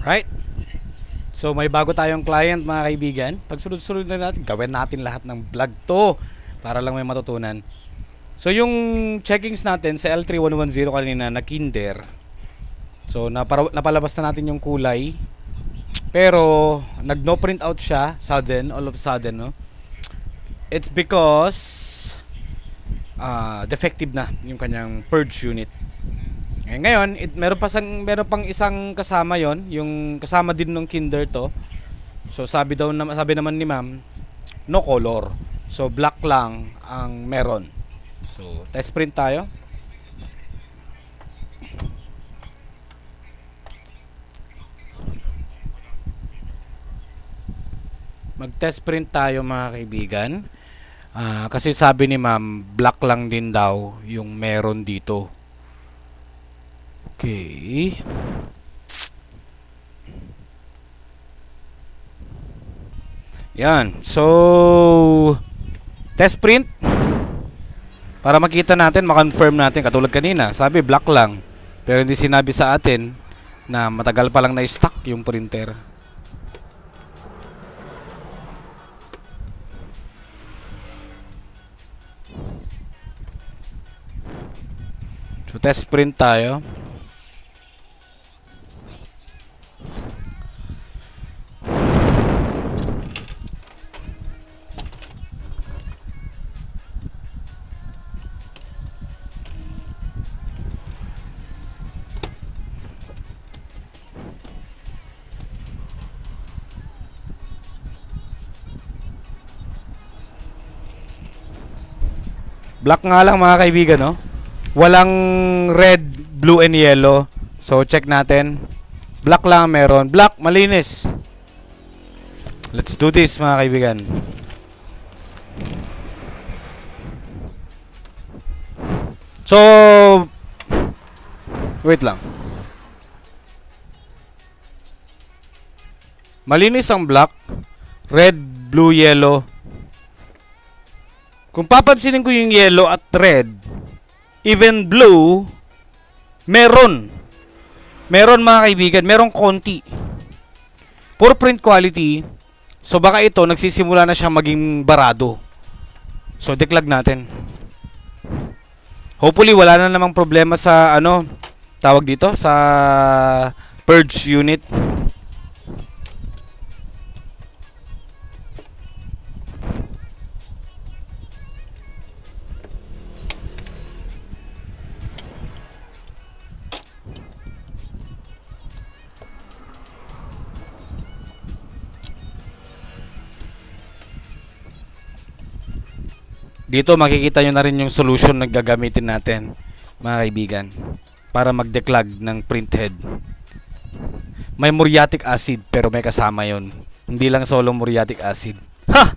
Right? So may bago tayong client mga kaibigan. Pag sunod-sunod na natin, gawin natin lahat ng vlog to para lang may matutunan. So yung checkings natin sa L3110 kanina na Kinder. So napalabas na natin yung kulay. Pero nag no print out siya sudden, all of a sudden, no? It's because defective na yung kanyang purge unit. Ngayon, meron pang isang kasama yon, yung kasama din ng Kinder to. So sabi naman ni ma'am, no color. So black lang ang meron. So test print tayo. Mag-test print tayo mga kaibigan. Kasi sabi ni ma'am, black lang din daw yung meron dito. Okay. Yan. So test print para makita natin, ma-confirm natin. Katulad kanina, sabi black lang. Pero hindi sinabi sa atin na matagal pa lang na-stock yung printer. So test print tayo. Black nga lang mga kaibigan, no? Walang red, blue, and yellow. So check natin. Black lang meron. Black, malinis. Let's do this mga kaibigan. So wait lang. Malinis ang black, red, blue, yellow. Kung papansinin ko yung yellow at red, even blue, meron mga kaibigan, merong konti. Poor print quality. So baka ito nagsisimula na siya maging barado. So declag natin. Hopefully wala na namang problema sa tawag dito, sa purge unit. Dito makikita nyo na rin yung solution na gagamitin natin mga kaibigan para mag-declag ng printhead. May muriatic acid pero may kasama yon. Hindi lang solo muriatic acid. Ha!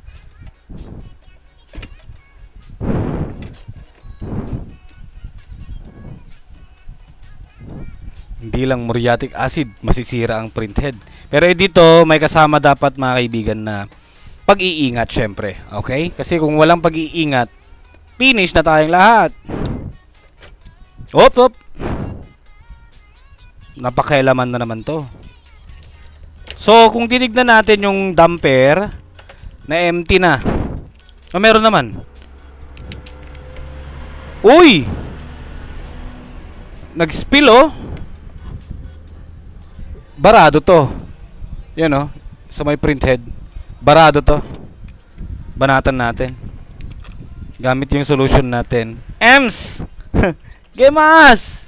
Hindi lang muriatic acid, masisira ang printhead. Pero dito may kasama dapat mga kaibigan na pag-iingat syempre, okay? Kasi kung walang pag-iingat, finish na tayong lahat. Op. Napakailaman na naman to. So, kung tinignan natin yung damper na empty na. Meron naman. Uy! Nag-spill oh. Barado to. Yan oh, sa may printhead. Barado to. Banatan natin gamit yung solution natin. EMS! Gemas!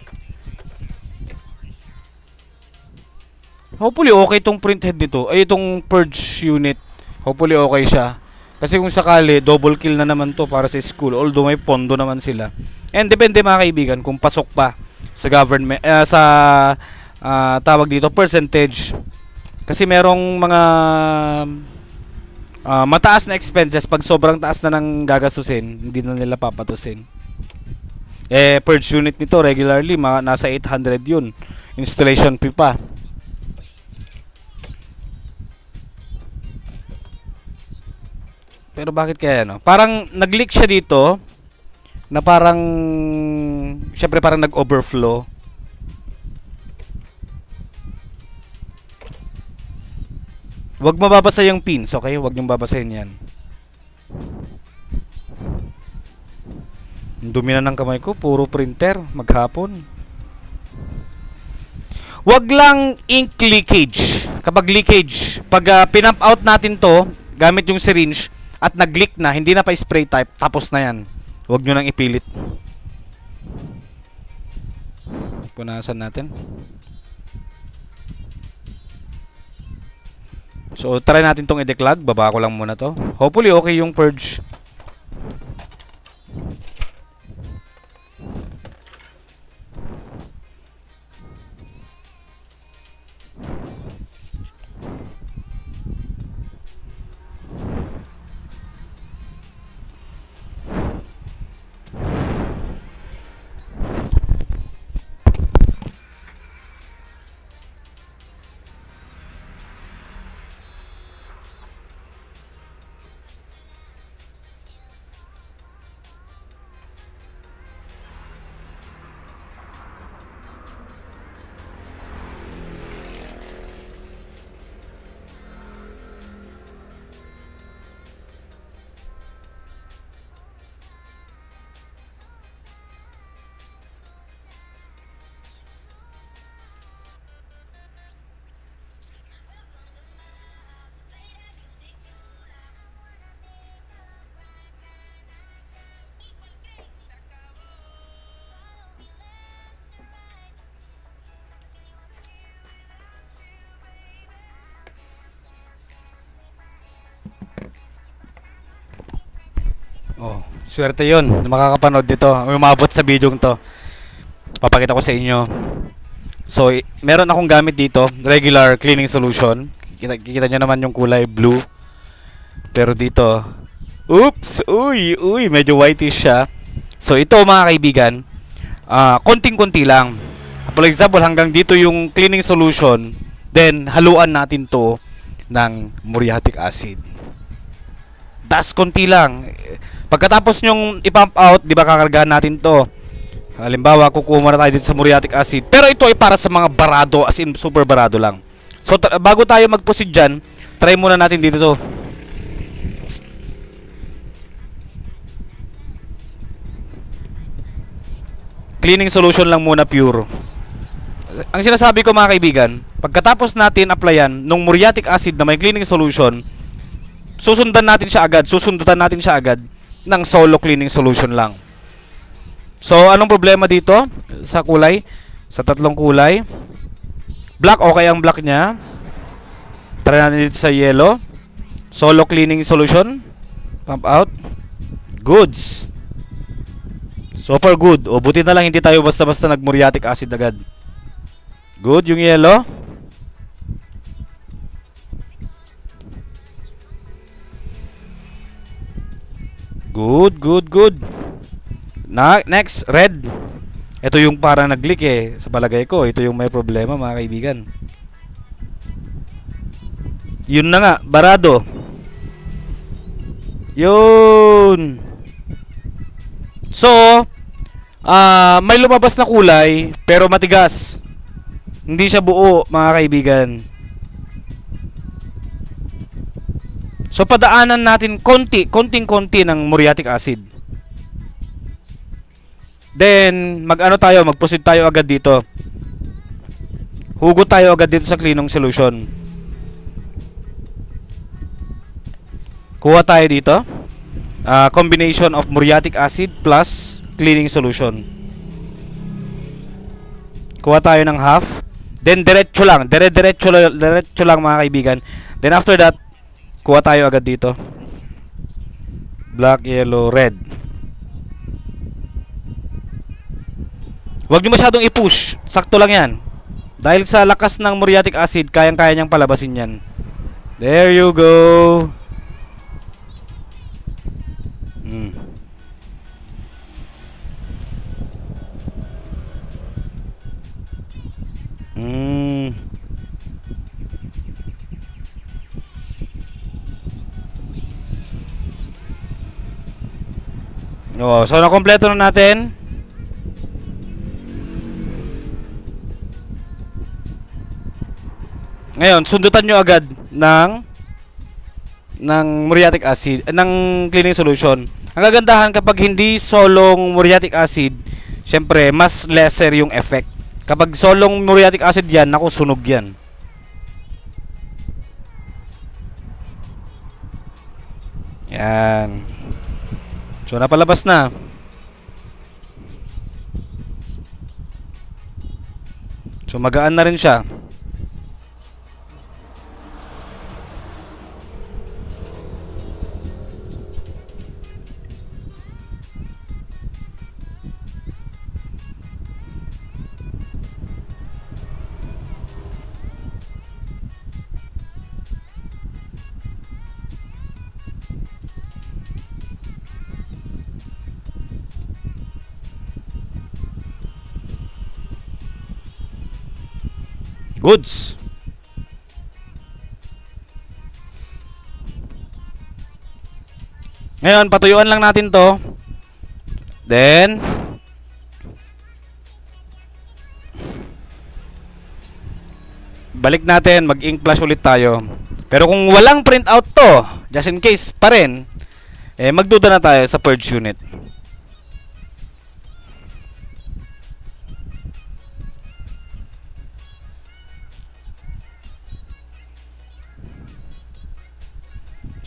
Hopefully okay tong printhead nito. Ay itong purge unit. Hopefully okay siya. Kasi kung sakali double kill na naman to para sa school. Although may pondo naman sila. And depende mga kaibigan kung pasok pa sa government tawag dito percentage. Kasi merong mga mataas na expenses. Pag sobrang taas na ng gagastusin, hindi na nila papatusin. Purge unit nito regularly nasa 800 yun. Installation fee pa. Pero bakit kaya parang nag-leak siya dito na parang syempre parang nag-overflow. Huwag mababasa yung pins, okay? Huwag niyong babasahin yan. Dumi na ng kamay ko, puro printer, maghapon. Huwag lang ink leakage. Kapag leakage, pag pinump out natin to, gamit yung syringe, at nag-leak na, hindi na pa spray type, tapos na yan. Huwag nyo nang ipilit. Punasan natin. So, try natin tong i-declog. Baba ko lang muna to. Hopefully, okay yung purge. Oh, swerte yun. Makakapanood dito. Umabot sa video to. Papakita ko sa inyo. So, meron akong gamit dito. Regular cleaning solution. Kita nyo naman yung kulay blue. Pero dito, oops! Uy! Medyo whitish siya. So, ito mga kaibigan, konting-konti lang. For example, hanggang dito yung cleaning solution. Then, haluan natin to ng muriatic acid. Das konti lang. Pagkatapos nyong i-pump out, di ba kakargahan natin to. Halimbawa, kukuha na tayo dito sa muriatic acid. Pero ito ay para sa mga barado, as in super barado lang. So, bago tayo mag-proceed dyan, try muna natin dito to. Cleaning solution lang muna, pure. Ang sinasabi ko mga kaibigan, pagkatapos natin applyan nung muriatic acid na may cleaning solution, susundan natin siya agad ng solo cleaning solution lang. So, anong problema dito sa kulay? Sa tatlong kulay. Black, okay ang black niya. Try natin dito sa yellow. Solo cleaning solution. Pump out. Goods. Super good. O, buti na lang hindi tayo basta-basta nag-muriatic acid agad. Good yung yellow. Good. Next, red. Ito yung parang nag-leak eh. Sa palagay ko, ito yung may problema mga kaibigan. Yun na nga, barado. Yun. So, may lumabas na kulay, pero matigas. Hindi siya buo mga kaibigan. So, padaanan natin konting-konti ng muriatic acid. Then, mag-proceed tayo agad dito. Hugot tayo agad dito sa cleaning solution. Kuha tayo dito. Combination of muriatic acid plus cleaning solution. Kuha tayo ng half. Then, diretso lang mga kaibigan. Then, after that, kuha tayo agad dito. Black, yellow, red. Huwag nyo masyadong i-push. Sakto lang yan. Dahil sa lakas ng muriatic acid, kayang-kaya niyang palabasin yan. There you go. Oh, so nakompleto na natin. Ngayon, sundutan nyo agad ng ng muriatic acid, ng cleaning solution. Ang kagandahan kapag hindi solong muriatic acid, syempre mas lesser yung effect. Kapag solong muriatic acid yan, naku, sunog yan. Yan. So napalabas na. So magaan na rin siya. Goods. Ngayon, patuyuan lang natin to. Then balik natin, mag-ink flash ulit tayo. Pero kung walang printout to, just in case pa rin, magduda na tayo sa purge unit.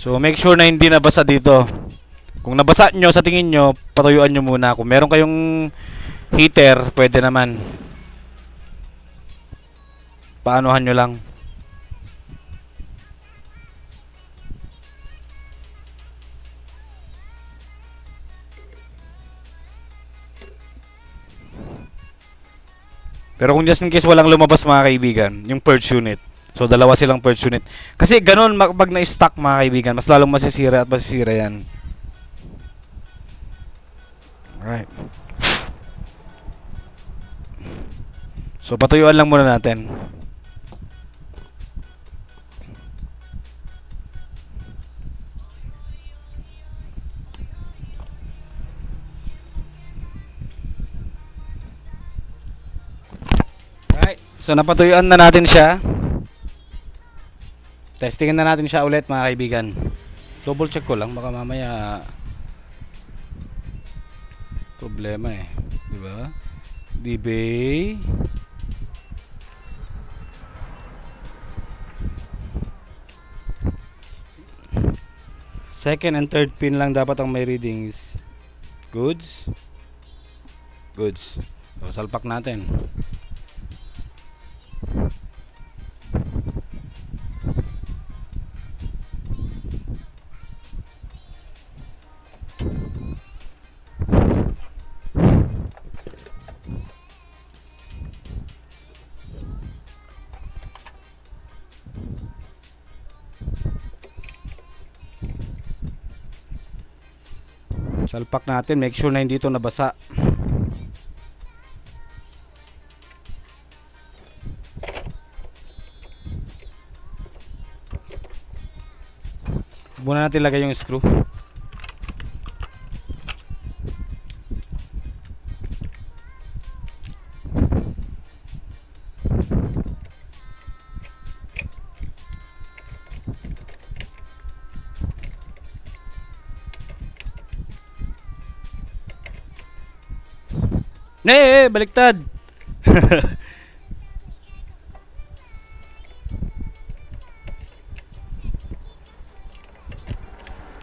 So make sure na hindi nabasa dito. Kung nabasa nyo sa tingin nyo, patuyuan nyo muna. Kung meron kayong heater, pwede naman. Paanuhan nyo lang. Pero kung just in case walang lumabas mga kaibigan, yung purge unit. So dalawa silang purge unit. Kasi ganun pag na-stack mga kaibigan, mas lalong masisira at masisira yan. Alright. So patuyuan lang muna natin. Alright. So napatuyuan na natin siya. Testingin na natin siya ulit mga kaibigan. Double check ko lang, baka mamaya problema diba? Debay. Second and third pin lang dapat ang may readings. Goods. Goods. So salpak natin. Salpak natin, make sure na hindi ito nabasa. Muna natin lagay yung screw. Baliktad.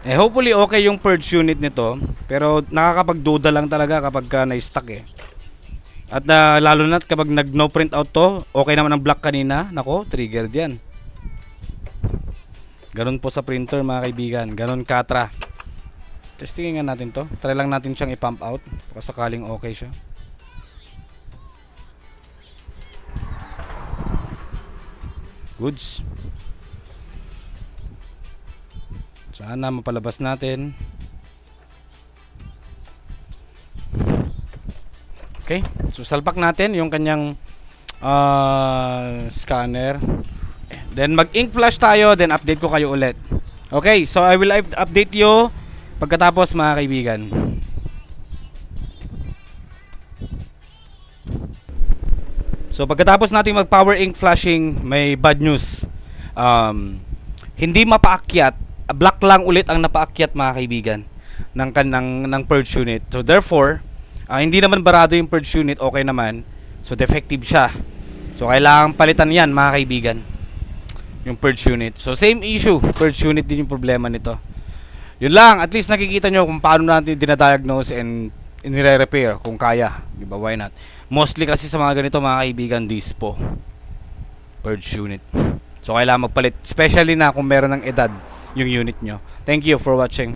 Hopefully okay yung purge unit nito, pero nakakapagduda lang talaga kapag na-stuck At lalo na kapag nag-no print out to, okay naman ang block kanina, nako, triggered yan. Ganun po sa printer mga kaibigan, ganun katra. Testingin nga natin to, try lang natin siyang i-pump out, baka sakaling okay siya. Goods. Sana mapalabas natin. Okay, so salpak natin yung kanyang scanner. Then mag-ink flash tayo, then update ko kayo ulit. Okay, so I will update you pagkatapos mga kaibigan. So pagkatapos natin mag power ink flashing, may bad news. Hindi mapaakyat black lang ulit ang napaakyat mga kaibigan ng purge unit. So therefore, hindi naman barado yung purge unit, okay naman. So defective siya. So kailangan palitan yan mga kaibigan, yung purge unit. So same issue, purge unit din yung problema nito. Yun lang, at least nakikita nyo kung paano natin dinadiagnose and nire-repair kung kaya, di ba? Why not? Mostly kasi sa mga ganito mga kaibigan, dispo purge unit. So kailangan magpalit, especially na kung meron ng edad yung unit nyo. Thank you for watching.